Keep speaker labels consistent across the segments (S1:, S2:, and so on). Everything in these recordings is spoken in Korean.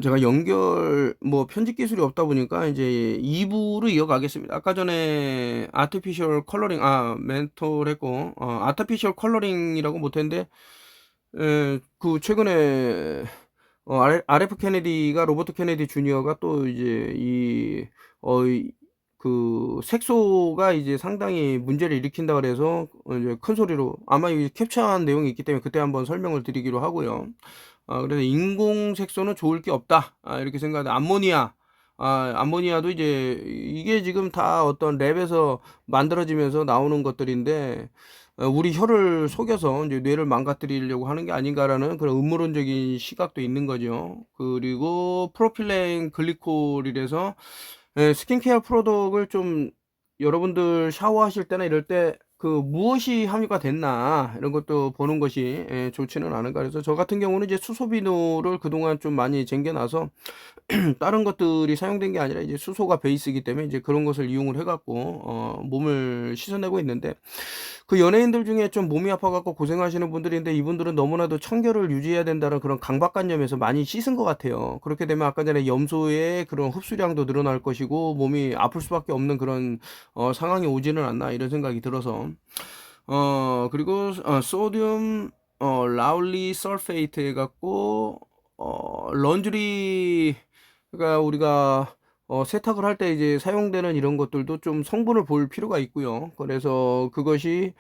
S1: 제가 연결 편집 기술이 없다 보니까 이제 2 부로 이어가겠습니다. 아까 전에 아티피셜 컬러링 멘토를 했고, 아티피셜 컬러링이라고 못 했는데, 그 최근에 RF 케네디가, 로버트 케네디 주니어가 또 이제 그 색소가 이제 상당히 문제를 일으킨다 그래서 이제 큰 소리로 아마 이 캡처한 내용이 있기 때문에 그때 한번 설명을 드리기로 하고요. 그래서 인공 색소는 좋을 게 없다. 이렇게 생각하는데 암모니아도 이제 이게 지금 다 어떤 랩에서 만들어지면서 나오는 것들인데, 우리 혀를 속여서 이제 뇌를 망가뜨리려고 하는 게 아닌가라는 그런 음모론적인 시각도 있는 거죠. 그리고 프로필렌 글리콜이라서 스킨케어 프로덕트를 좀 여러분들 샤워하실 때나 이럴 때 그 무엇이 함유가 됐나 이런 것도 보는 것이 좋지는 않은가. 그래서 저 같은 경우는 이제 수소 비누를 그동안 좀 많이 쟁겨 놔서 다른 것들이 사용된 게 아니라 이제 수소가 베이스이기 때문에 이제 그런 것을 이용을 해 갖고 몸을 씻어내고 있는데, 그 연예인들 중에 좀 몸이 아파 갖고 고생하시는 분들인데 이분들은 너무나도 청결을 유지해야 된다는 그런 강박관념에서 많이 씻은 것 같아요. 그렇게 되면 아까 전에 염소의 그런 흡수량도 늘어날 것이고 몸이 아플 수밖에 없는 그런 상황이 오지는 않나 이런 생각이 들어서, 그리고 소듐 라울리 설페이트 해 갖고 런쥬리, 그러니까 우리가 세탁을 할 때 이제 사용되는 이런 것들도 좀 성분을 볼 필요가 있고요. 그래서 그것이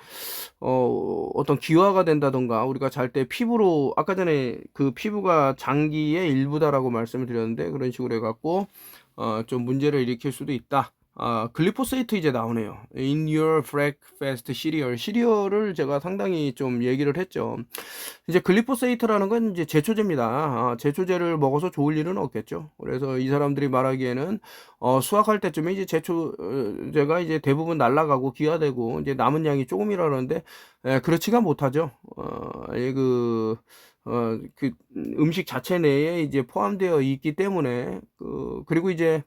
S1: 어떤 기화가 된다던가 우리가 잘 때 피부로, 아까 전에 그 피부가 장기의 일부다라고 말씀을 드렸는데 그런 식으로 해갖고 좀 문제를 일으킬 수도 있다. 글리포세이트 이제 나오네요. In your breakfast cereal. 시리얼을 제가 상당히 좀 얘기를 했죠. 이제 글리포세이트라는 건 이제 제초제입니다. 제초제를 먹어서 좋을 일은 없겠죠. 그래서 이 사람들이 말하기에는 수확할 때쯤에 이제 제초제가 이제 대부분 날아가고 기화되고 이제 남은 양이 조금이라는데, 그렇지가 못하죠. 그 음식 자체 내에 이제 포함되어 있기 때문에, 그리고 이제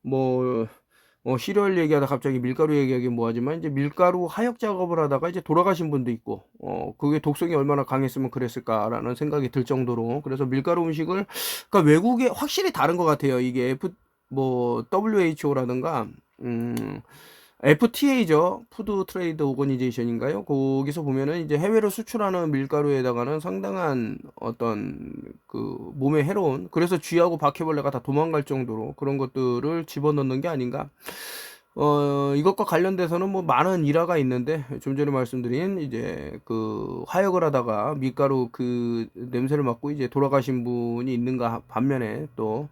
S1: 뭐 시리얼 얘기하다 갑자기 밀가루 얘기하기 뭐하지만 이제 밀가루 하역 작업을 하다가 이제 돌아가신 분도 있고, 그게 독성이 얼마나 강했으면 그랬을까라는 생각이 들 정도로. 그래서 밀가루 음식을, 그러니까 외국에 확실히 다른 것 같아요. 이게 WHO라든가 FTA죠. 푸드 트레이드 오거니제이션인가요? 거기서 보면은 이제 해외로 수출하는 밀가루에다가는 상당한 어떤 그 몸에 해로운, 그래서 쥐하고 바퀴벌레가 다 도망갈 정도로 그런 것들을 집어넣는 게 아닌가. 이것과 관련돼서는 뭐 많은 일화가 있는데, 좀 전에 말씀드린 이제 그 화역을 하다가 밀가루 그 냄새를 맡고 이제 돌아가신 분이 있는가 반면에 또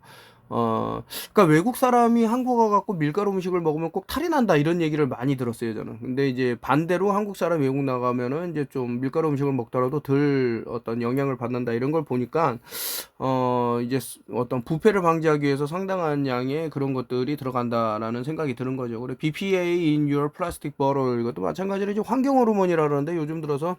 S1: 그러니까 외국 사람이 한국 와 갖고 밀가루 음식을 먹으면 꼭 탈이 난다 이런 얘기를 많이 들었어요, 저는. 근데 이제 반대로 한국 사람 외국 나가면은 이제 좀 밀가루 음식을 먹더라도 덜 어떤 영향을 받는다 이런 걸 보니까, 이제 어떤 부패를 방지하기 위해서 상당한 양의 그런 것들이 들어간다라는 생각이 드는 거죠. 그래, BPA in your plastic bottle 이것도 마찬가지로 이제 환경 호르몬이라 그러는데, 요즘 들어서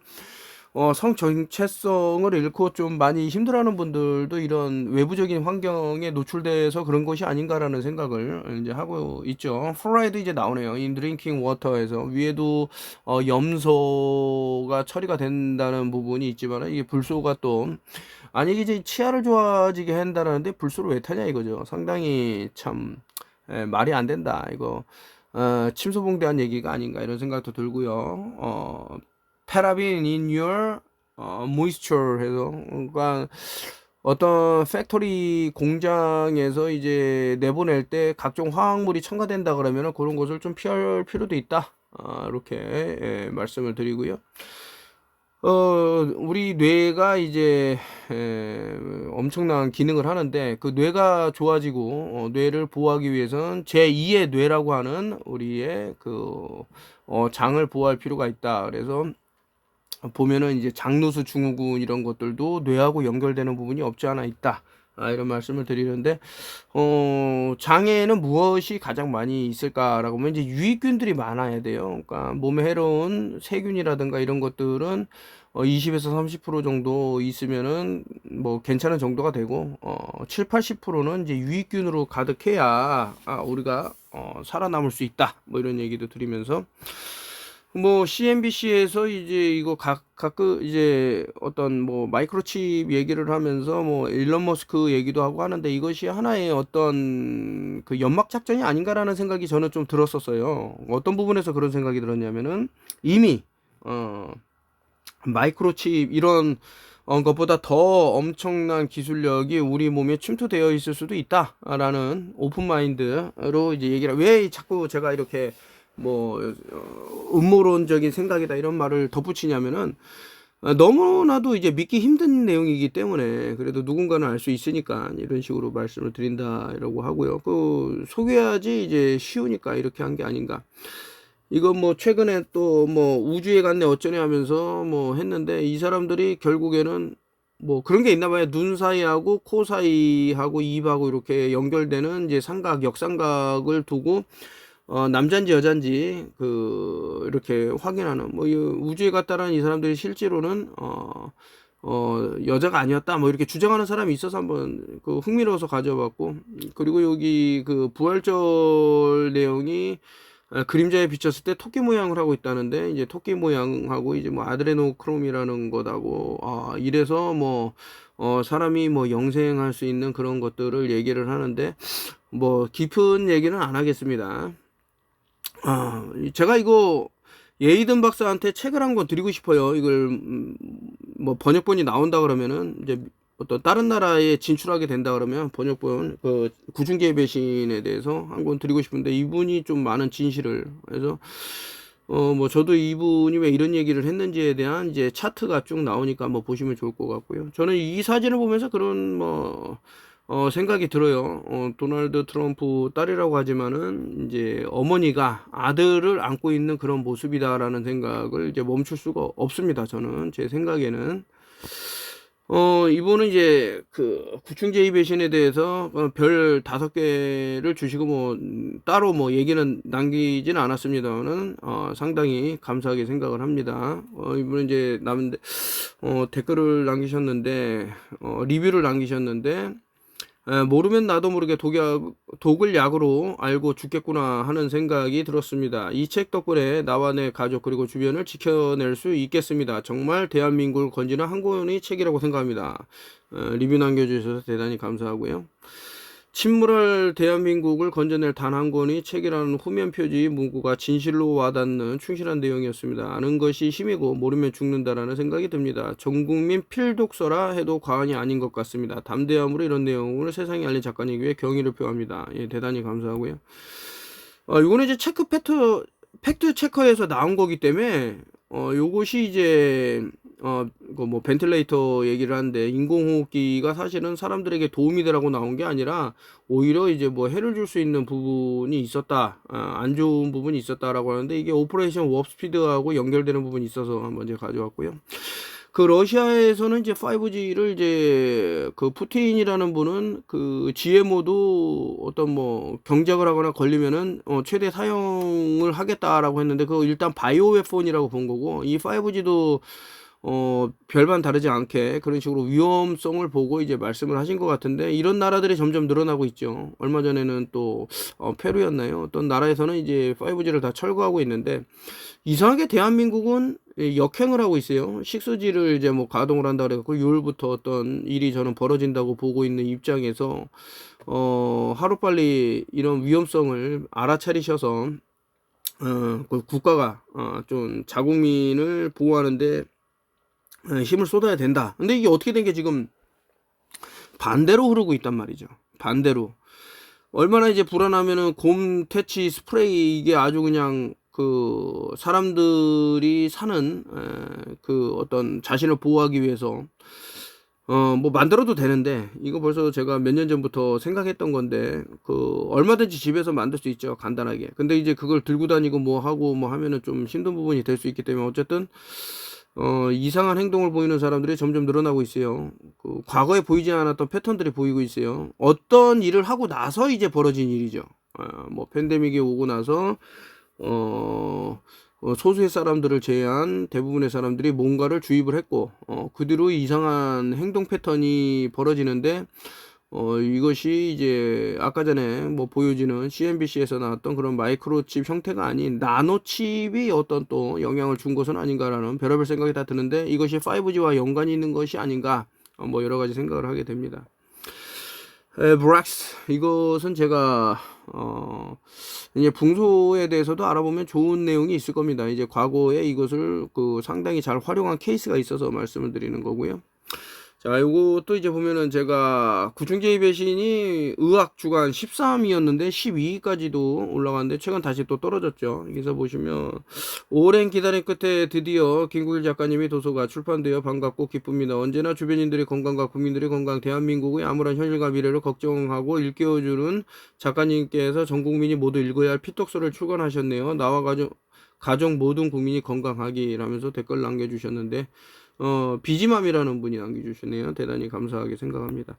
S1: 성 정체성을 잃고 좀 많이 힘들어하는 분들도 이런 외부적인 환경에 노출돼서 그런 것이 아닌가라는 생각을 이제 하고 있죠. 플로라이드 이제 나오네요. In drinking water에서 위에도 염소가 처리가 된다는 부분이 있지만, 이게 불소가 또, 아니 이제 치아를 좋아지게 한다는데 불소를 왜 타냐 이거죠. 상당히 참 말이 안 된다 이거. 침소봉대한 얘기가 아닌가 이런 생각도 들고요. paraben in your moisture 해서, 그러니까 어떤 팩토리 공장에서 이제 내보낼 때 각종 화학물이 첨가된다 그러면은 그런 것을 좀 피할 필요도 있다. 이렇게 말씀을 드리고요. 우리 뇌가 이제 엄청난 기능을 하는데, 그 뇌가 좋아지고 뇌를 보호하기 위해서는 제2의 뇌라고 하는 우리의 그 장을 보호할 필요가 있다. 그래서 보면은 이제 장누수 증후군 이런 것들도 뇌하고 연결되는 부분이 없지 않아 있다. 이런 말씀을 드리는데, 장에는 무엇이 가장 많이 있을까라고 하면 이제 유익균들이 많아야 돼요. 그러니까 몸에 해로운 세균이라든가 이런 것들은 20에서 30% 정도 있으면은 뭐 괜찮은 정도가 되고, 7, 80%는 이제 유익균으로 가득해야 우리가 살아남을 수 있다. 뭐 이런 얘기도 드리면서, 뭐 CNBC에서 이제 이거 가끔 이제 어떤 뭐 마이크로칩 얘기를 하면서 뭐 일론 머스크 얘기도 하고 하는데 이것이 하나의 어떤 그 연막 작전이 아닌가라는 생각이 저는 좀 들었었어요. 어떤 부분에서 그런 생각이 들었냐면은 이미 마이크로칩 이런 것보다 더 엄청난 기술력이 우리 몸에 침투되어 있을 수도 있다라는 오픈 마인드로 이제 얘기를, 왜 자꾸 제가 이렇게 뭐 음모론적인 생각이다 이런 말을 덧붙이냐면은 너무나도 이제 믿기 힘든 내용이기 때문에 그래도 누군가는 알 수 있으니까 이런 식으로 말씀을 드린다라고 하고요. 그 소개하지 이제 쉬우니까 이렇게 한 게 아닌가. 이거 뭐 최근에 또 뭐 우주에 갔네 어쩌네 하면서 뭐 했는데 이 사람들이 결국에는 뭐 그런 게 있나 봐요. 눈 사이하고 코 사이하고 입하고 이렇게 연결되는 이제 삼각, 역삼각을 두고 남잔지 여잔지 그 이렇게 확인하는, 뭐 이 우주에 갔다라는 이 사람들이 실제로는 여자가 아니었다 뭐 이렇게 주장하는 사람이 있어서 한번 그 흥미로워서 가져봤고, 그리고 여기 그 부활절 내용이 그림자에 비쳤을 때 토끼 모양을 하고 있다는데, 이제 토끼 모양하고 이제 뭐 아드레노크롬이라는 거다고, 이래서 뭐 사람이 뭐 영생할 수 있는 그런 것들을 얘기를 하는데, 뭐 깊은 얘기는 안 하겠습니다. 제가 이거 예이든 박사한테 책을 한 권 드리고 싶어요. 이걸 뭐 번역본이 나온다 그러면은 이제 어떤 다른 나라에 진출하게 된다 그러면 번역본 그 구중계 배신에 대해서 한 권 드리고 싶은데, 이분이 좀 많은 진실을 해서 뭐 저도 이분이 왜 이런 얘기를 했는지에 대한 이제 차트가 쭉 나오니까 한번 보시면 좋을 것 같고요. 저는 이 사진을 보면서 그런 뭐 생각이 들어요. 도널드 트럼프 딸이라고 하지만은 이제 어머니가 아들을 안고 있는 그런 모습이다라는 생각을 이제 멈출 수가 없습니다. 저는 제 생각에는 이분은 이제 그 구충제이 배신에 대해서 별 5개를 주시고 뭐 따로 뭐 얘기는 남기지는 않았습니다만은 상당히 감사하게 생각을 합니다. 이분은 이제 남는데 댓글을 남기셨는데 리뷰를 남기셨는데, 모르면 나도 모르게 독을 약으로 알고 죽겠구나 하는 생각이 들었습니다. 이 책 덕분에 나와 내 가족 그리고 주변을 지켜낼 수 있겠습니다. 정말 대한민국을 건지는 한 권의 책이라고 생각합니다. 리뷰 남겨주셔서 대단히 감사하고요. 침몰할 대한민국을 건져낼 단 한 권의 책이라는 후면 표지 문구가 진실로 와닿는 충실한 내용이었습니다. 아는 것이 힘이고 모르면 죽는다라는 생각이 듭니다. 전국민 필독서라 해도 과언이 아닌 것 같습니다. 담대함으로 이런 내용을 세상에 알린 작가님에게 경의를 표합니다. 예, 대단히 감사하고요. 이거는 이제 팩트 체커에서 나온 거기 때문에 요것이 이제 그 뭐 벤틀레이터 얘기를 하는데, 인공호흡기가 사실은 사람들에게 도움이 되라고 나온 게 아니라 오히려 이제 뭐 해를 줄 수 있는 부분이 있었다, 안 좋은 부분이 있었다라고 하는데, 이게 오퍼레이션 워프스피드하고 연결되는 부분이 있어서 한번 제가 가져왔고요. 그 러시아에서는 이제 5G를 이제 그 푸틴이라는 분은 그 GMO도 어떤 뭐 경작을 하거나 걸리면은 최대 사용을 하겠다라고 했는데, 그거 일단 바이오 웨폰이라고 본 거고, 이 5G도 별반 다르지 않게 그런 식으로 위험성을 보고 이제 말씀을 하신 것 같은데, 이런 나라들이 점점 늘어나고 있죠. 얼마 전에는 또 페루였나요? 어떤 나라에서는 이제 5G를 다 철거하고 있는데, 이상하게 대한민국은 역행을 하고 있어요. 6G를 이제 뭐 가동을 한다 그래갖고 6월부터 어떤 일이 저는 벌어진다고 보고 있는 입장에서 하루빨리 이런 위험성을 알아차리셔서 그 국가가 좀 자국민을 보호하는데 힘을 쏟아야 된다. 근데 이게 어떻게 된 게 지금 반대로 흐르고 있단 말이죠. 반대로. 얼마나 이제 불안하면은 곰 퇴치 스프레이, 이게 아주 그냥 그 사람들이 사는 그 어떤 자신을 보호하기 위해서 뭐 만들어도 되는데, 이거 벌써 제가 몇 년 전부터 생각했던 건데, 그 얼마든지 집에서 만들 수 있죠, 간단하게. 근데 이제 그걸 들고 다니고 뭐 하고 뭐 하면은 좀 힘든 부분이 될 수 있기 때문에, 어쨌든 이상한 행동을 보이는 사람들이 점점 늘어나고 있어요. 그 과거에 보이지 않았던 패턴들이 보이고 있어요. 어떤 일을 하고 나서 이제 벌어진 일이죠. 뭐 팬데믹이 오고 나서 소수의 사람들을 제외한 대부분의 사람들이 뭔가를 주입을 했고, 그 뒤로 이상한 행동 패턴이 벌어지는데, 이것이 이제 아까 전에 뭐 보여지는 CNBC에서 나왔던 그런 마이크로칩 형태가 아닌 나노칩이 어떤 또 영향을 준 것은 아닌가라는 별의별 생각이 다 드는데, 이것이 5G와 연관이 있는 것이 아닌가, 뭐 여러 가지 생각을 하게 됩니다. 브락스, 이것은 제가 이제 붕소에 대해서도 알아보면 좋은 내용이 있을 겁니다. 이제 과거에 이것을 상당히 잘 활용한 케이스가 있어서 말씀을 드리는 거고요. 자, 요것도 이제 보면은 제가 구충제의 배신이 의학 주간 13위였는데 12위까지도 올라갔는데 최근 다시 또 떨어졌죠. 여기서 보시면 오랜 기다림 끝에 드디어 김국일 작가님의 도서가 출판되어 반갑고 기쁩니다. 언제나 주변인들의 건강과 국민들의 건강, 대한민국의 암울한 현실과 미래를 걱정하고 일깨워주는 작가님께서 전 국민이 모두 읽어야 할 피떡서를 출간하셨네요. 나와 가족 모든 국민이 건강하기라면서 댓글 남겨주셨는데, 비지맘이라는 분이 남겨주시네요. 대단히 감사하게 생각합니다.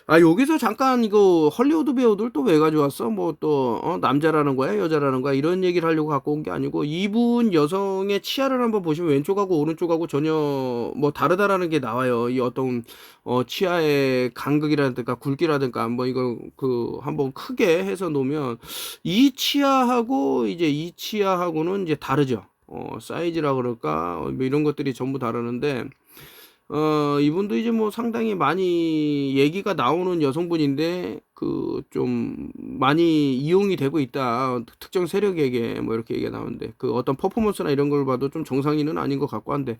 S1: 여기서 잠깐 이거 헐리우드 배우들 또 왜 가져왔어? 뭐 또, 남자라는 거야? 여자라는 거야? 이런 얘기를 하려고 갖고 온 게 아니고, 이분 여성의 치아를 한번 보시면 왼쪽하고 오른쪽하고 전혀 뭐 다르다라는 게 나와요. 이 어떤, 치아의 간극이라든가 굵기라든가, 뭐 이걸 한번 크게 해서 놓으면, 이 치아하고 이제 이 치아하고는 이제 다르죠. 사이즈라 그럴까? 뭐 이런 것들이 전부 다르는데, 이분도 이제 뭐 상당히 많이 얘기가 나오는 여성분인데, 좀 많이 이용이 되고 있다. 특정 세력에게 뭐 이렇게 얘기가 나오는데, 어떤 퍼포먼스나 이런 걸 봐도 좀 정상인은 아닌 것 같고 한데,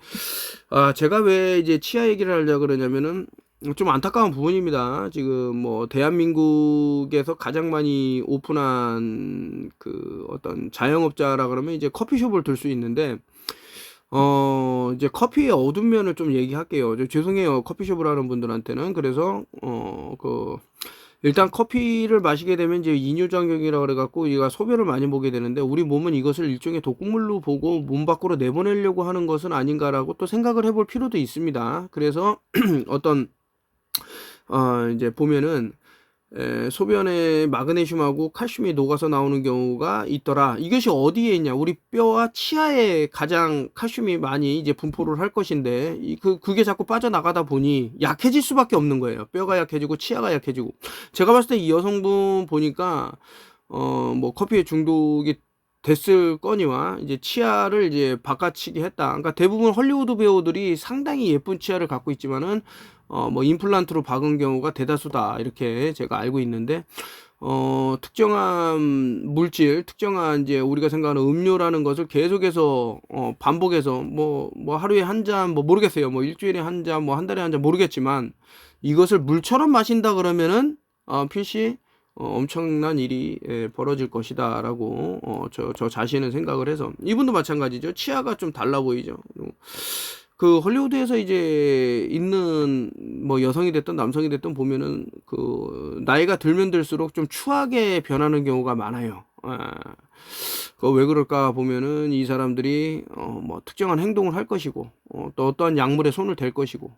S1: 제가 왜 이제 치아 얘기를 하려고 그러냐면은, 좀 안타까운 부분입니다. 지금 뭐 대한민국에서 가장 많이 오픈한 어떤 자영업자라 그러면 이제 커피숍을 들 수 있는데, 이제 커피의 어두운 면을 좀 얘기할게요. 죄송해요, 커피숍을 하는 분들한테는. 그래서 일단 커피를 마시게 되면 이제 이뇨작용이라 그래갖고 얘가 소변을 많이 보게 되는데, 우리 몸은 이것을 일종의 독극물로 보고 몸 밖으로 내보내려고 하는 것은 아닌가라고 또 생각을 해볼 필요도 있습니다. 그래서 어떤 이제 보면은 소변에 마그네슘하고 칼슘이 녹아서 나오는 경우가 있더라. 이것이 어디에 있냐? 우리 뼈와 치아에 가장 칼슘이 많이 이제 분포를 할 것인데, 그게 자꾸 빠져나가다 보니 약해질 수밖에 없는 거예요. 뼈가 약해지고 치아가 약해지고. 제가 봤을 때 이 여성분 보니까 뭐 커피에 중독이 됐을 거니와 이제 치아를 이제 바꿔치기 했다. 그러니까 대부분 헐리우드 배우들이 상당히 예쁜 치아를 갖고 있지만은 뭐 임플란트로 박은 경우가 대다수다, 이렇게 제가 알고 있는데, 특정한 물질, 특정한 이제 우리가 생각하는 음료라는 것을 계속해서 반복해서 뭐 하루에 한 잔, 뭐 모르겠어요. 뭐 일주일에 한 잔, 뭐 한 달에 한 잔 모르겠지만, 이것을 물처럼 마신다 그러면은 필시 엄청난 일이 벌어질 것이다 라고 저 자신은 생각을 해서, 이분도 마찬가지죠. 치아가 좀 달라 보이죠. 헐리우드에서 이제 있는 뭐 여성이 됐든 남성이 됐든 보면은 나이가 들면 들수록 좀 추하게 변하는 경우가 많아요. 왜 그럴까 보면은 이 사람들이 뭐 특정한 행동을 할 것이고, 또 어떠한 약물에 손을 댈 것이고,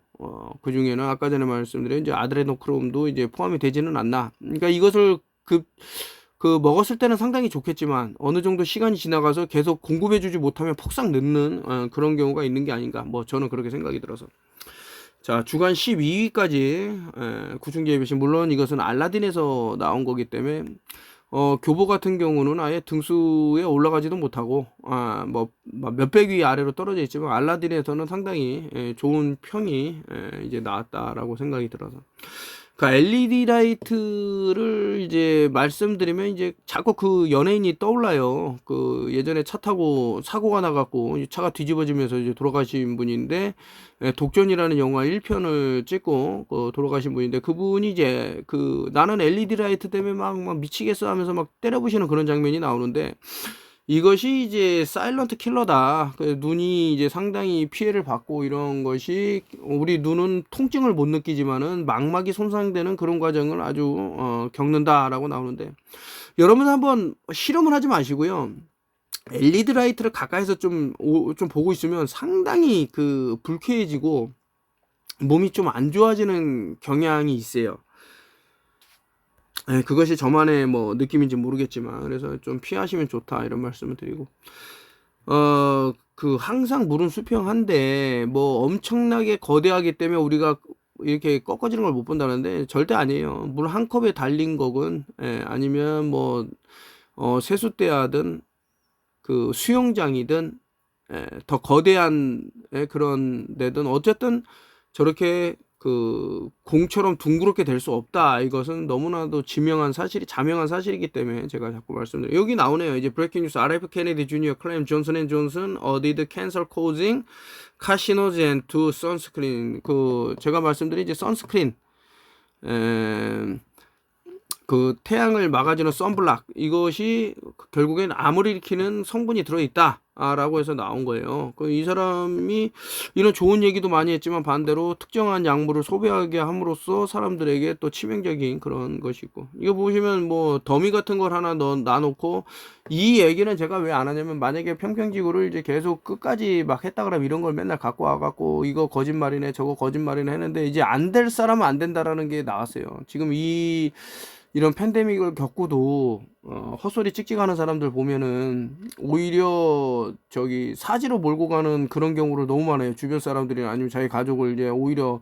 S1: 그 중에는 아까 전에 말씀드린 이제 아드레노크롬도 이제 포함이 되지는 않나. 그러니까 이것을 먹었을 때는 상당히 좋겠지만 어느 정도 시간이 지나가서 계속 공급해주지 못하면 폭삭 늦는 그런 경우가 있는 게 아닌가, 뭐 저는 그렇게 생각이 들어서. 자, 주간 12위까지 구충제의 배신, 물론 이것은 알라딘에서 나온 거기 때문에 교보 같은 경우는 아예 등수에 올라가지도 못하고 뭐 몇백 위 아래로 떨어져 있지만, 알라딘에서는 상당히 좋은 평이 이제 나왔다라고 생각이 들어서. LED 라이트를 이제 말씀드리면 이제 자꾸 연예인이 떠올라요. 예전에 차 타고 사고가 나갖고 차가 뒤집어지면서 이제 돌아가신 분인데, 독전이라는 영화 1편을 찍고 돌아가신 분인데, 그분이 이제 나는 LED 라이트 때문에 막 미치겠어 하면서 막 때려부시는 그런 장면이 나오는데, 이것이 이제 사일런트 킬러다. 눈이 이제 상당히 피해를 받고 이런 것이, 우리 눈은 통증을 못 느끼지만은 망막이 손상되는 그런 과정을 아주 겪는다라고 나오는데, 여러분 한번 실험을 하지 마시고요. LED 라이트를 가까이서 좀 보고 있으면 상당히 불쾌해지고 몸이 좀 안 좋아지는 경향이 있어요. 그것이 저만의 뭐 느낌인지 모르겠지만, 그래서 좀 피하시면 좋다, 이런 말씀을 드리고, 항상 물은 수평한데 뭐 엄청나게 거대하기 때문에 우리가 이렇게 꺾어지는 걸 못 본다는데 절대 아니에요. 물 한 컵에 달린 거건 아니면 뭐 세숫대야든 그 수영장이든 더 거대한 그런 데든 어쨌든 저렇게 그 공처럼 둥그렇게 될 수 없다. 이것은 너무나도 자명한 사실이기 때문에 제가 자꾸 말씀드려요. 여기 나오네요. 이제 브레이킹 뉴스 RF 케네디 주니어 클레임 존슨 앤 존슨 어디드 캔서 코징 카시노젠 투 선스크린. 그 제가 말씀드린 이제 선스크린 그 태양을 막아주는 선블락 이것이 결국엔 암을 일으키는 성분이 들어있다 라고 해서 나온 거예요. 이 사람이 이런 좋은 얘기도 많이 했지만 반대로 특정한 약물을 소비하게 함으로써 사람들에게 또 치명적인 그런 것이 있고, 이거 보시면 뭐 더미 같은 걸 하나 놔놓고, 이 얘기는 제가 왜 안 하냐면 만약에 평평지구를 이제 계속 끝까지 막 했다 그러면 이런 걸 맨날 갖고 와갖고 이거 거짓말이네 저거 거짓말이네 했는데 이제 안 될 사람은 안 된다라는 게 나왔어요. 지금 이런 팬데믹을 겪고도 헛소리 찍찍하는 사람들 보면은 오히려 저기 사지로 몰고 가는 그런 경우를 너무 많아요. 주변 사람들이나 아니면 자기 가족을 이제 오히려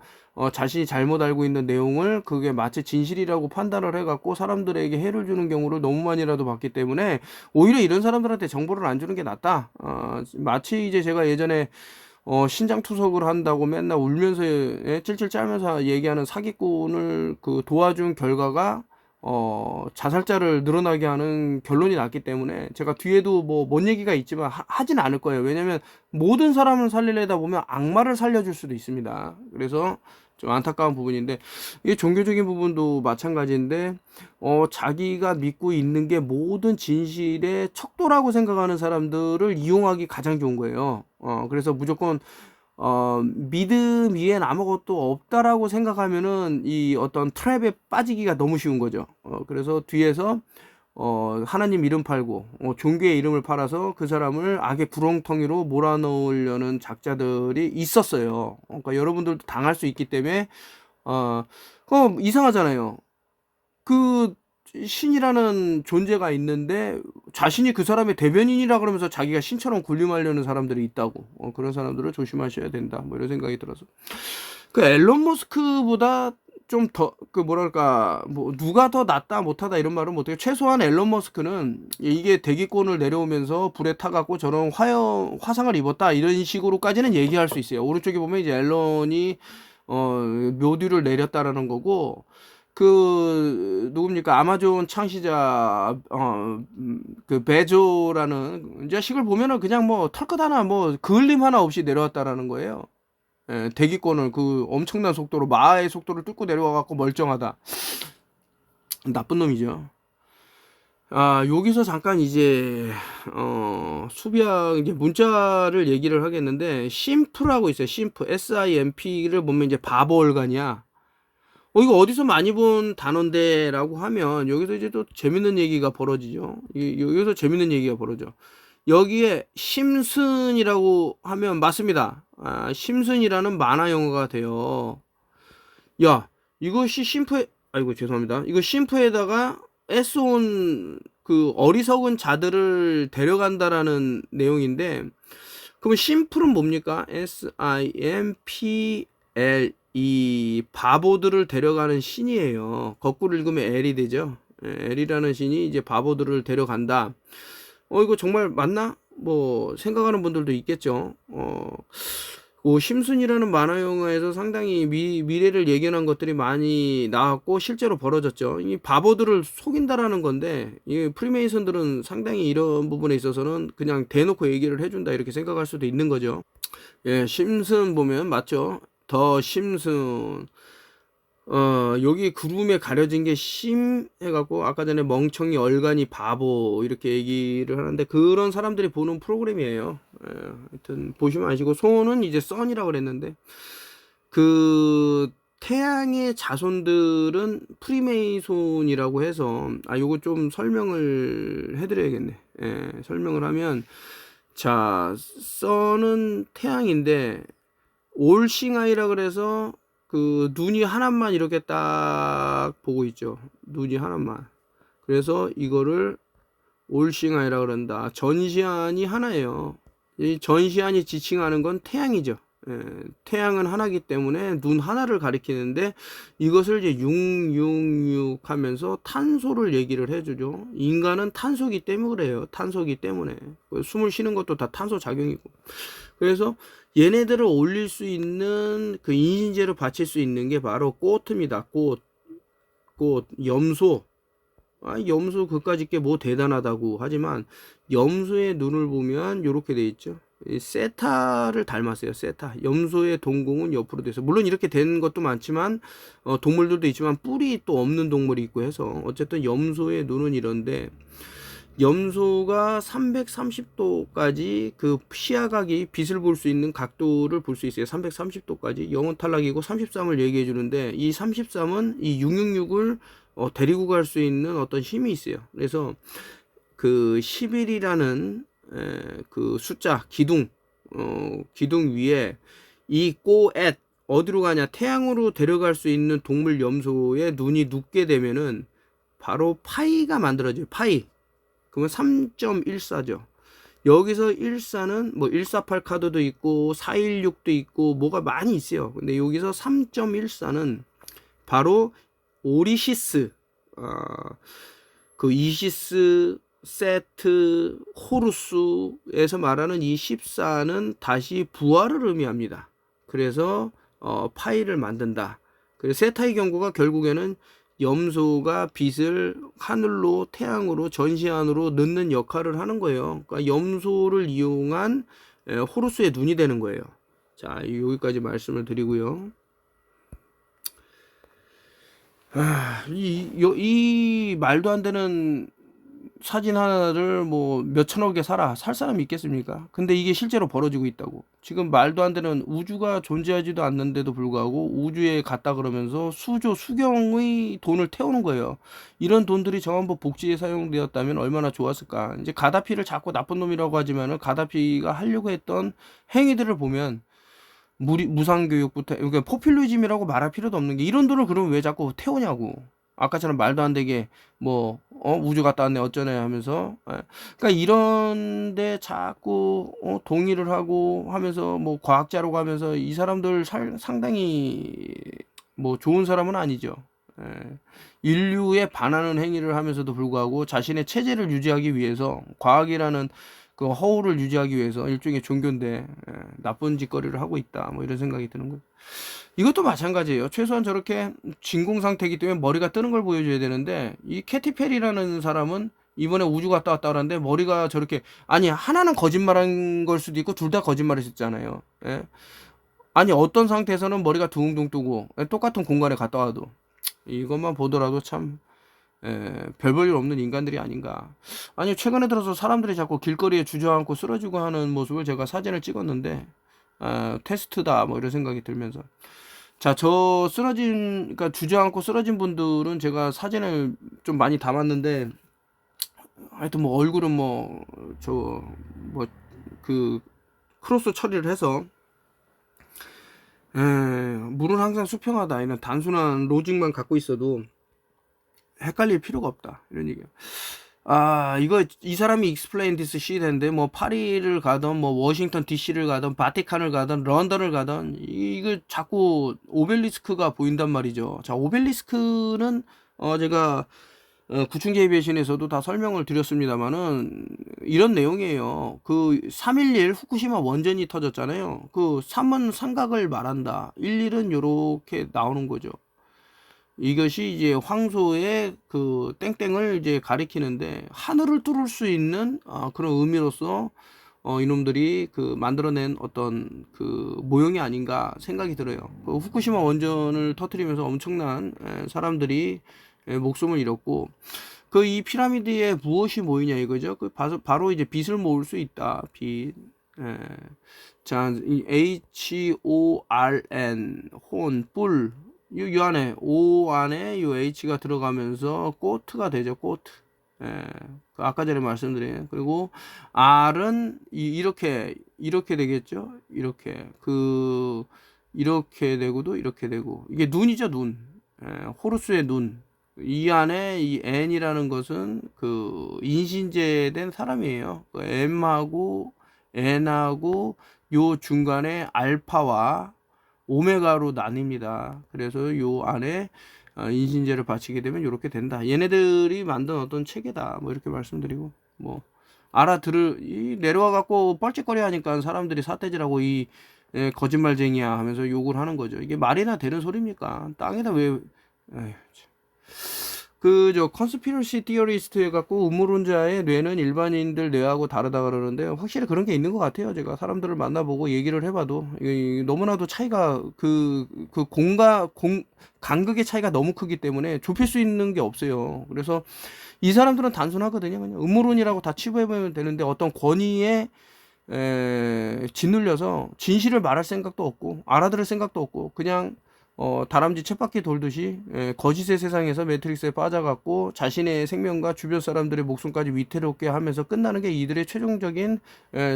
S1: 자신이 잘못 알고 있는 내용을 그게 마치 진실이라고 판단을 해갖고 사람들에게 해를 주는 경우를 너무 많이라도 봤기 때문에 오히려 이런 사람들한테 정보를 안 주는 게 낫다. 마치 이제 제가 예전에 신장 투석을 한다고 맨날 울면서 찔찔 짜면서 얘기하는 사기꾼을 그 도와준 결과가 자살자를 늘어나게 하는 결론이 났기 때문에 제가 뒤에도 뭐 뭔 얘기가 있지만 하진 않을 거예요. 왜냐면 모든 사람을 살리려다 보면 악마를 살려줄 수도 있습니다. 그래서 좀 안타까운 부분인데, 이게 종교적인 부분도 마찬가지인데 자기가 믿고 있는 게 모든 진실의 척도라고 생각하는 사람들을 이용하기 가장 좋은 거예요. 그래서 무조건 믿음 위엔 아무것도 없다라고 생각하면은 이 어떤 트랩에 빠지기가 너무 쉬운 거죠. 그래서 뒤에서 하나님 이름 팔고 종교의 이름을 팔아서 그 사람을 악의 구렁텅이로 몰아넣으려는 작자들이 있었어요. 그러니까 여러분들도 당할 수 있기 때문에 이상하잖아요. 그 신이라는 존재가 있는데 자신이 그 사람의 대변인이라 그러면서 자기가 신처럼 군림하려는 사람들이 있다고. 그런 사람들을 조심하셔야 된다. 뭐 이런 생각이 들어서. 그 앨런 머스크보다 좀 더 그 뭐랄까 뭐 누가 더 낫다 못하다 이런 말은 못해요. 최소한 앨런 머스크는 이게 대기권을 내려오면서 불에 타갖고 저런 화상을 입었다 이런 식으로까지는 얘기할 수 있어요. 오른쪽에 보면 이제 앨런이 묘dy를 내렸다라는 거고, 그 누굽니까 아마존 창시자 그 베조라는 이 자식을 보면은 그냥 뭐 털끝 하나 뭐 그을림 하나 없이 내려왔다라는 거예요. 대기권을 그 엄청난 속도로 마하의 속도를 뚫고 내려와 갖고 멀쩡하다. 나쁜 놈이죠. 여기서 잠깐 이제 수비학 이제 문자를 얘기를 하겠는데, 심프라고 있어요. 심프 SIMP를 보면 이제 바보 얼간이야. 이거 어디서 많이 본 단어인데 라고 하면 여기서 이제 또 재밌는 얘기가 벌어지죠. 여기서 재밌는 얘기가 벌어져. 여기에 심슨이라고 하면 맞습니다. 심슨이라는 만화 영화가 돼요. 야, 이것이 아이고 죄송합니다. 이거 심프에다가 애써온 그 어리석은 자들을 데려간다라는 내용인데, 그러면 심플은 뭡니까? SIMPL, 이 바보들을 데려가는 신이에요. 거꾸로 읽으면 L이 되죠. L이라는 신이 이제 바보들을 데려간다. 이거 정말 맞나? 뭐 생각하는 분들도 있겠죠. 심슨이라는 만화 영화에서 상당히 미래를 예견한 것들이 많이 나왔고 실제로 벌어졌죠. 이 바보들을 속인다라는 건데, 이 프리메이슨들은 상당히 이런 부분에 있어서는 그냥 대놓고 얘기를 해준다 이렇게 생각할 수도 있는 거죠. 예, 심슨 보면 맞죠. 더 심슨. 여기 구름에 가려진 게 심 해갖고 아까 전에 멍청이 얼간이 바보 이렇게 얘기를 하는데 그런 사람들이 보는 프로그램이에요. 하여튼 보시면 아시고, 소는 이제 선이라고 그랬는데 그 태양의 자손들은 프리메이손이라고 해서 요거 좀 설명을 해드려야겠네. 설명을 하면, 자, 선은 태양인데 올싱아이라 그래서 그 눈이 하나만 이렇게 딱 보고 있죠. 눈이 하나만. 그래서 이거를 올싱아이라 그런다. 전시안이 하나예요. 이 전시안이 지칭하는 건 태양이죠. 태양은 하나이기 때문에 눈 하나를 가리키는데 이것을 이제 666 하면서 탄소를 얘기를 해주죠. 인간은 탄소기 때문에 그래요. 탄소기 때문에. 숨을 쉬는 것도 다 탄소 작용이고. 그래서 얘네들을 올릴 수 있는 그 인신제로 바칠 수 있는 게 바로 꽃입니다. 꽃, 염소. 염소 그까짓 게 뭐 대단하다고 하지만 염소의 눈을 보면 요렇게 돼 있죠. 세타를 닮았어요. 세타. 염소의 동공은 옆으로 돼서 물론 이렇게 된 것도 많지만 동물들도 있지만 뿔이 또 없는 동물이 있고 해서 어쨌든 염소의 눈은 이런데 염소가 330도까지 그 시야각이 빛을 볼 수 있는 각도를 볼 수 있어요. 330도까지 영원 탈락이고 33을 얘기해 주는데 이 33은 이 666을 데리고 갈 수 있는 어떤 힘이 있어요. 그래서 그 11이라는 그 숫자 기둥 위에 이 꼬앳 어디로 가냐 태양으로 데려갈 수 있는 동물 염소의 눈이 눕게 되면은 바로 파이가 만들어져요. 파이. 그러면 3.14죠. 여기서 14는 뭐 148 카드도 있고 416도 있고 뭐가 많이 있어요. 근데 여기서 3.14는 바로 오리시스, 그 이시스, 세트, 호루스에서 말하는 이 14는 다시 부활을 의미합니다. 그래서 파이를 만든다. 그래서 세타의 경고가 결국에는 염소가 빛을 하늘로 태양으로 전시안으로 넣는 역할을 하는 거예요. 그러니까 염소를 이용한 호루스의 눈이 되는 거예요. 자, 여기까지 말씀을 드리고요. 이 말도 안 되는 사진 하나를 뭐 몇천억에 살 사람이 있겠습니까? 근데 이게 실제로 벌어지고 있다고. 지금 말도 안 되는 우주가 존재하지도 않는데도 불구하고 우주에 갔다 그러면서 수경의 돈을 태우는 거예요. 이런 돈들이 전부 복지에 사용되었다면 얼마나 좋았을까. 이제 가다피를 자꾸 나쁜 놈이라고 하지만은 가다피가 하려고 했던 행위들을 보면 무상교육부터, 그러니까 포퓰리즘이라고 말할 필요도 없는 게 이런 돈을 그러면 왜 자꾸 태우냐고. 아까처럼 말도 안 되게 우주 갔다 왔네 어쩌네 하면서 그러니까 이런데 자꾸 동의를 하고 하면서 뭐 과학자라고 하면서 이 사람들 상당히 뭐 좋은 사람은 아니죠. 인류에 반하는 행위를 하면서도 불구하고 자신의 체제를 유지하기 위해서 과학이라는 그 허울을 유지하기 위해서 일종의 종교인데 나쁜 짓거리를 하고 있다 뭐 이런 생각이 드는 거예요. 이것도 마찬가지예요. 최소한 저렇게 진공 상태이기 때문에 머리가 뜨는 걸 보여줘야 되는데 이 캐티 페리라는 사람은 이번에 우주 갔다 왔다 그러는데 머리가 저렇게 아니 하나는 거짓말한 걸 수도 있고 둘 다 거짓말했었잖아요. 예? 아니 어떤 상태에서는 머리가 둥둥 뜨고 똑같은 공간에 갔다 와도 이것만 보더라도 참 별 볼 일 없는 인간들이 아닌가. 아니 최근에 들어서 사람들이 자꾸 길거리에 주저앉고 쓰러지고 하는 모습을 제가 사진을 찍었는데 테스트다 뭐 이런 생각이 들면서 자, 그러니까 주저앉고 쓰러진 분들은 제가 사진을 좀 많이 담았는데, 하여튼 뭐 얼굴은 그, 크로스 처리를 해서, 물은 항상 수평하다. 이런 단순한 로직만 갖고 있어도 헷갈릴 필요가 없다. 이런 얘기야. 이 사람이 explain this shit인데, 뭐, 파리를 가던, 뭐, 워싱턴 DC를 가던, 바티칸을 가던, 런던을 가던, 이거 자꾸 오벨리스크가 보인단 말이죠. 자, 오벨리스크는, 제가, 구충계 에비에이션에서도 다 설명을 드렸습니다만은, 이런 내용이에요. 그, 3.11 후쿠시마 원전이 터졌잖아요. 그, 3은 삼각을 말한다. 11은 요렇게 나오는 거죠. 이것이 이제 황소의 그 땡땡을 이제 가리키는데 하늘을 뚫을 수 있는 그런 의미로서 이놈들이 그 만들어낸 어떤 그 모형이 아닌가 생각이 들어요. 그 후쿠시마 원전을 터뜨리면서 엄청난 사람들이 목숨을 잃었고 그 이 피라미드에 무엇이 모이냐 이거죠. 그 바로 이제 빛을 모을 수 있다. 빛. 자, 이 HORN 혼 뿔 이 안에 O 안에 요 H가 들어가면서 꼬트가 되죠. 꼬트. 그 아까 전에 말씀드린 그리고 R은 이렇게 되겠죠. 이렇게 되고도 이렇게 되고 이게 눈이죠. 눈. 호루스의 눈. 이 안에 이 N이라는 것은 그 인신제된 사람이에요. 그 M하고 N하고 요 중간에 알파와 오메가로 나뉩니다. 그래서 요 안에 인신제를 바치게 되면 이렇게 된다. 얘네들이 만든 어떤 체계다. 뭐 이렇게 말씀드리고, 뭐 내려와 갖고 뻘짓거리 하니까 사람들이 사태질하고 거짓말쟁이야 하면서 욕을 하는 거죠. 이게 말이나 되는 소리입니까? 땅에다 왜 에휴, 컨스피러시 티어리스트 해갖고 음모론자의 뇌는 일반인들 뇌하고 다르다 그러는데 확실히 그런 게 있는 것 같아요. 제가 사람들을 만나보고 얘기를 해봐도 너무나도 차이가 간극의 차이가 너무 크기 때문에 좁힐 수 있는 게 없어요. 그래서 이 사람들은 단순하거든요. 그냥 음모론이라고 다 치부해보면 되는데 어떤 권위에 짓눌려서 진실을 말할 생각도 없고 알아들을 생각도 없고 그냥 다람쥐 쳇바퀴 돌듯이 거짓의 세상에서 매트릭스에 빠져갖고 자신의 생명과 주변 사람들의 목숨까지 위태롭게 하면서 끝나는 게 이들의 최종적인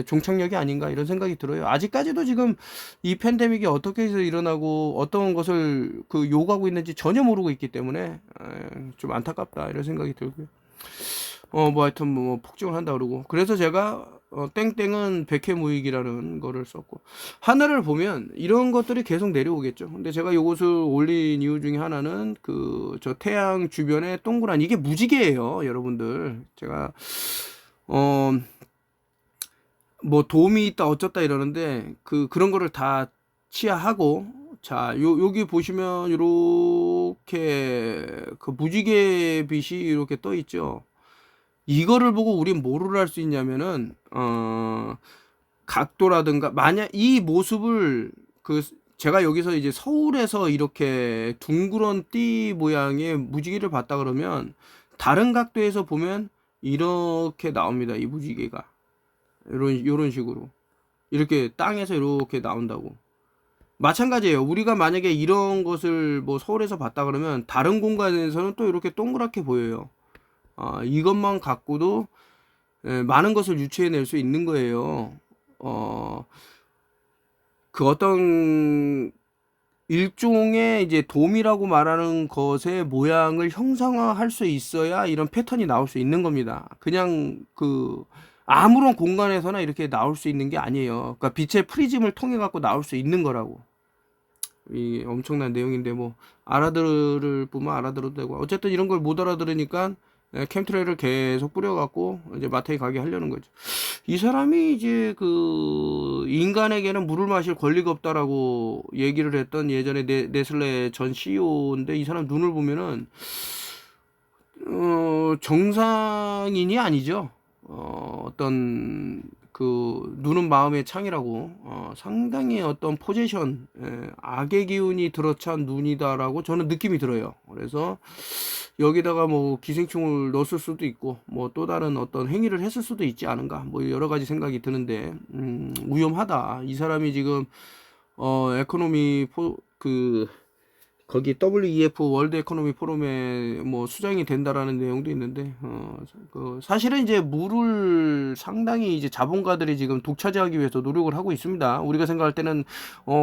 S1: 종착역이 아닌가 이런 생각이 들어요. 아직까지도 지금 이 팬데믹이 어떻게 해서 일어나고 어떤 것을 요구하고 있는지 전혀 모르고 있기 때문에 좀 안타깝다 이런 생각이 들고요. 하여튼 폭증을 한다 그러고 그래서 제가 땡땡은 백해무익이라는 거를 썼고 하늘을 보면 이런 것들이 계속 내려오겠죠. 근데 제가 요것을 올린 이유 중에 하나는 저 태양 주변에 동그란 이게 무지개예요, 여러분들. 제가 도움이 있다 어쩌다 이러는데 그런 거를 다 치하하고 자, 여기 보시면 이렇게 무지개 빛이 이렇게 떠 있죠. 이거를 보고 우린 뭐를 할 수 있냐면은 각도라든가 만약 이 모습을 제가 여기서 이제 서울에서 이렇게 둥그런 띠 모양의 무지개를 봤다 그러면 다른 각도에서 보면 이렇게 나옵니다. 이 무지개가 이런 식으로 이렇게 땅에서 이렇게 나온다고. 마찬가지예요. 우리가 만약에 이런 것을 서울에서 봤다 그러면 다른 공간에서는 또 이렇게 동그랗게 보여요. 이것만 갖고도 많은 것을 유추해낼 수 있는 거예요. 어떤 일종의 이제 돔이라고 말하는 것의 모양을 형상화할 수 있어야 이런 패턴이 나올 수 있는 겁니다. 그냥 아무런 공간에서나 이렇게 나올 수 있는 게 아니에요. 그러니까 빛의 프리즘을 통해 갖고 나올 수 있는 거라고. 이 엄청난 내용인데 알아들을 뿐만 알아들어도 되고 어쨌든 이런 걸 못 알아들으니까 캠트레일을 계속 뿌려갖고 이제 마트에 가게 하려는 거죠. 이 사람이 이제 인간에게는 물을 마실 권리가 없다라고 얘기를 했던 예전에 네슬레 전 CEO인데 이 사람 눈을 보면은 정상인이 아니죠. 어떤 눈은 마음의 창이라고 상당히 어떤 포지션 악의 기운이 들어찬 눈이다라고 저는 느낌이 들어요. 그래서 여기다가 기생충을 넣었을 수도 있고 또 다른 어떤 행위를 했을 수도 있지 않은가 여러 가지 생각이 드는데 위험하다. 이 사람이 지금 에코노미 거기 WEF 월드 에코노미 포럼에 수장이 된다라는 내용도 있는데 사실은 이제 물을 상당히 이제 자본가들이 지금 독차지하기 위해서 노력을 하고 있습니다. 우리가 생각할 때는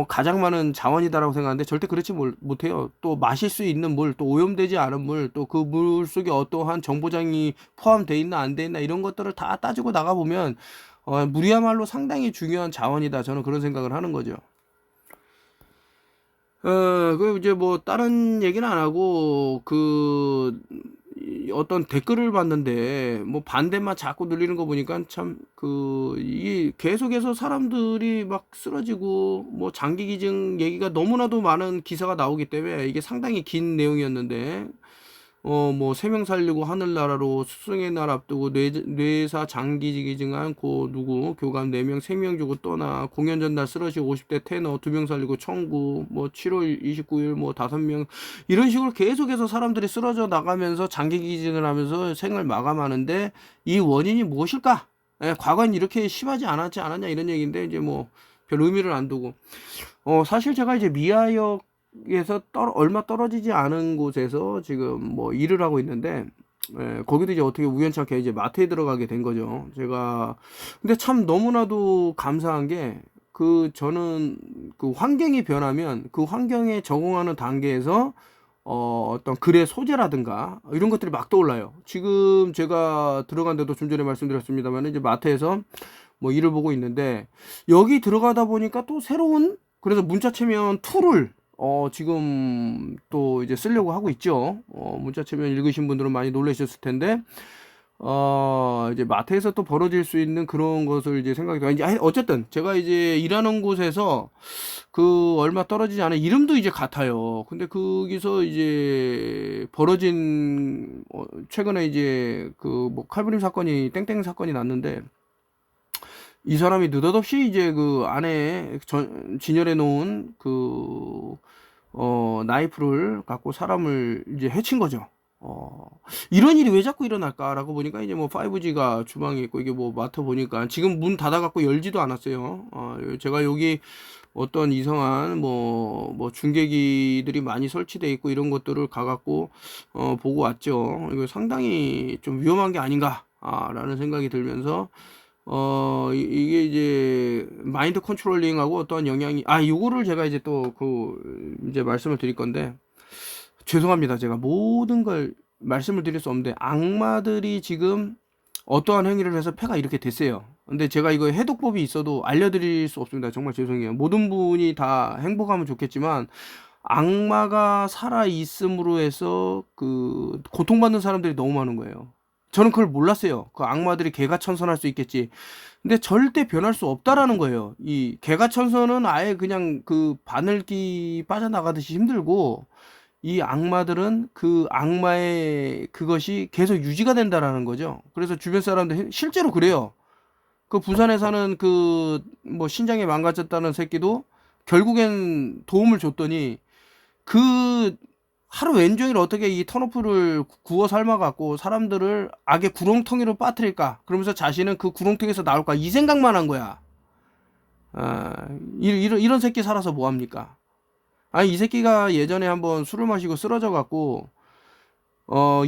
S1: 가장 많은 자원이다라고 생각하는데 절대 그렇지 못해요. 또 마실 수 있는 물, 또 오염되지 않은 물, 또 그 물 속에 어떠한 정보장이 포함되어 있나 안 돼 있나 이런 것들을 다 따지고 나가 보면 물이야말로 상당히 중요한 자원이다. 저는 그런 생각을 하는 거죠. 이제 다른 얘기는 안 하고, 어떤 댓글을 봤는데, 반대만 자꾸 늘리는 거 보니까 참, 이게 계속해서 사람들이 막 쓰러지고, 장기기증 얘기가 너무나도 많은 기사가 나오기 때문에 이게 상당히 긴 내용이었는데, 3명 살리고 하늘나라로 수승의 날 앞두고 뇌사 장기기증한 누구 교감 4명 3명 주고 떠나 공연 전날 쓰러지고 50대 테너 2명 살리고 청구 7월 29일 5명 이런 식으로 계속해서 사람들이 쓰러져 나가면서 장기기증을 하면서 생을 마감하는데 이 원인이 무엇일까? 과거엔 이렇게 심하지 않았냐 이런 얘기인데 이제 별 의미를 안 두고 사실 제가 이제 미아역 에서 얼마 떨어지지 않은 곳에서 지금 일을 하고 있는데 거기도 이제 어떻게 우연찮게 이제 마트에 들어가게 된 거죠. 제가 근데 참 너무나도 감사한 게 저는 환경이 변하면 그 환경에 적응하는 단계에서 어떤 글의 소재라든가 이런 것들이 막 떠올라요. 지금 제가 들어간 데도 좀 전에 말씀드렸습니다만 이제 마트에서 뭐 일을 보고 있는데, 여기 들어가다 보니까 또 새로운, 그래서 문자체면 툴을 지금 또 이제 쓰려고 하고 있죠. 문자체면 읽으신 분들은 많이 놀라셨을 텐데, 이제 마트에서 또 벌어질 수 있는 그런 것을 이제 생각이 들어요. 이제 어쨌든 제가 이제 일하는 곳에서 그 얼마 떨어지지 않은 이름도 이제 같아요. 근데 거기서 이제 벌어진 최근에 이제 그 뭐 칼부림 사건이 땡땡 사건이 났는데, 이 사람이 느닷없이 이제 그 안에 진열해 놓은 그 나이프를 갖고 사람을 이제 해친 거죠. 이런 일이 왜 자꾸 일어날까라고 보니까 이제 뭐 5G가 주방에 있고, 이게 뭐 마트 보니까 지금 문 닫아갖고 열지도 않았어요. 제가 여기 어떤 이상한 뭐 중계기들이 많이 설치돼 있고 이런 것들을 가갖고 보고 왔죠. 이거 상당히 좀 위험한 게 아닌가 라는 생각이 들면서 이게 이제 마인드 컨트롤링하고 어떠한 영향이, 요거를 제가 이제 또 이제 말씀을 드릴 건데, 죄송합니다. 제가 모든 걸 말씀을 드릴 수 없는데, 악마들이 지금 어떠한 행위를 해서 폐가 이렇게 됐어요. 근데 제가 이거 해독법이 있어도 알려드릴 수 없습니다. 정말 죄송해요. 모든 분이 다 행복하면 좋겠지만, 악마가 살아 있음으로 해서 그 고통받는 사람들이 너무 많은 거예요. 저는 그걸 몰랐어요. 그 악마들이 개가천선할 수 있겠지. 근데 절대 변할 수 없다라는 거예요. 이 개가천선은 아예 그냥 그 바늘기 빠져나가듯이 힘들고, 이 악마들은 그 악마의 그것이 계속 유지가 된다라는 거죠. 그래서 주변 사람들 실제로 그래요. 그 부산에 사는 그 뭐 신장이 망가졌다는 새끼도 결국엔 도움을 줬더니, 그 하루 왼종일 어떻게 이 턴오프를 구워 삶아갖고 사람들을 악의 구렁텅이로 빠뜨릴까? 그러면서 자신은 그 구렁텅이에서 나올까? 이 생각만 한 거야. 이런 새끼 살아서 뭐합니까? 이 새끼가 예전에 한번 술을 마시고 쓰러져갖고,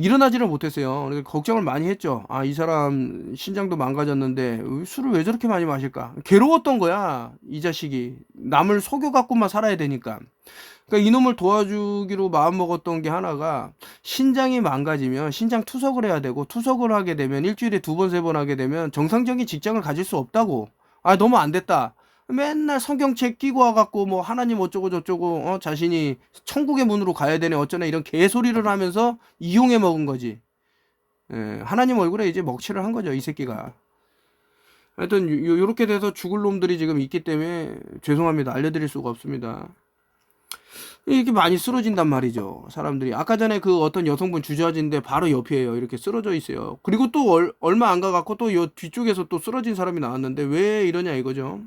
S1: 일어나지를 못했어요. 그래서 걱정을 많이 했죠. 이 사람 신장도 망가졌는데 술을 왜 저렇게 많이 마실까? 괴로웠던 거야, 이 자식이. 남을 속여갖고만 살아야 되니까. 그러니까 이놈을 도와주기로 마음먹었던 게 하나가, 신장이 망가지면 신장 투석을 해야 되고, 투석을 하게 되면 일주일에 2번, 3번 하게 되면 정상적인 직장을 가질 수 없다고. 너무 안 됐다. 맨날 성경책 끼고 와갖고 뭐 하나님 어쩌고 저쩌고 자신이 천국의 문으로 가야 되네 어쩌네 이런 개소리를 하면서 이용해 먹은 거지. 하나님 얼굴에 이제 먹칠을 한 거죠, 이 새끼가. 하여튼 요렇게 돼서 죽을 놈들이 지금 있기 때문에 죄송합니다. 알려드릴 수가 없습니다. 이렇게 많이 쓰러진단 말이죠, 사람들이. 아까 전에 그 어떤 여성분 주저앉은데 바로 옆이에요. 이렇게 쓰러져 있어요. 그리고 또 얼마 안 가갖고 또 요 뒤쪽에서 또 쓰러진 사람이 나왔는데 왜 이러냐 이거죠.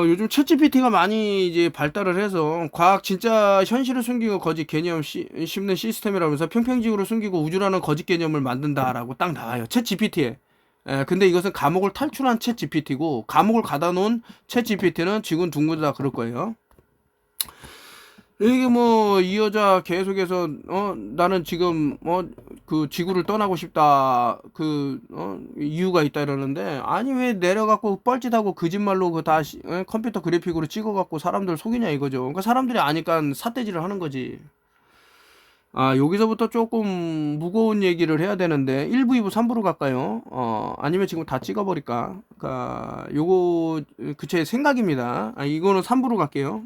S1: 요즘 챗GPT가 많이 이제 발달을 해서 과학 진짜 현실을 숨기고 거짓 개념 심는 시스템이라면서 평평지구를 숨기고 우주라는 거짓 개념을 만든다라고 딱 나와요, 챗GPT에. 근데 이것은 감옥을 탈출한 챗GPT고, 감옥을 가다 놓은 챗GPT는 지구는 둥근 다 그럴 거예요. 이게 뭐 이 여자 계속해서 나는 지금 그 지구를 떠나고 싶다, 그 이유가 있다 이러는데, 아니 왜 내려갖고 뻘짓하고 거짓말로 그 다 컴퓨터 그래픽으로 찍어갖고 사람들 속이냐 이거죠. 그러니까 사람들이 아니까 삿대질을 하는 거지. 여기서부터 조금 무거운 얘기를 해야 되는데 1부, 2부, 3부로 갈까요? 아니면 지금 다 찍어버릴까? 그러니까 요거 제 생각입니다. 이거는 3부로 갈게요.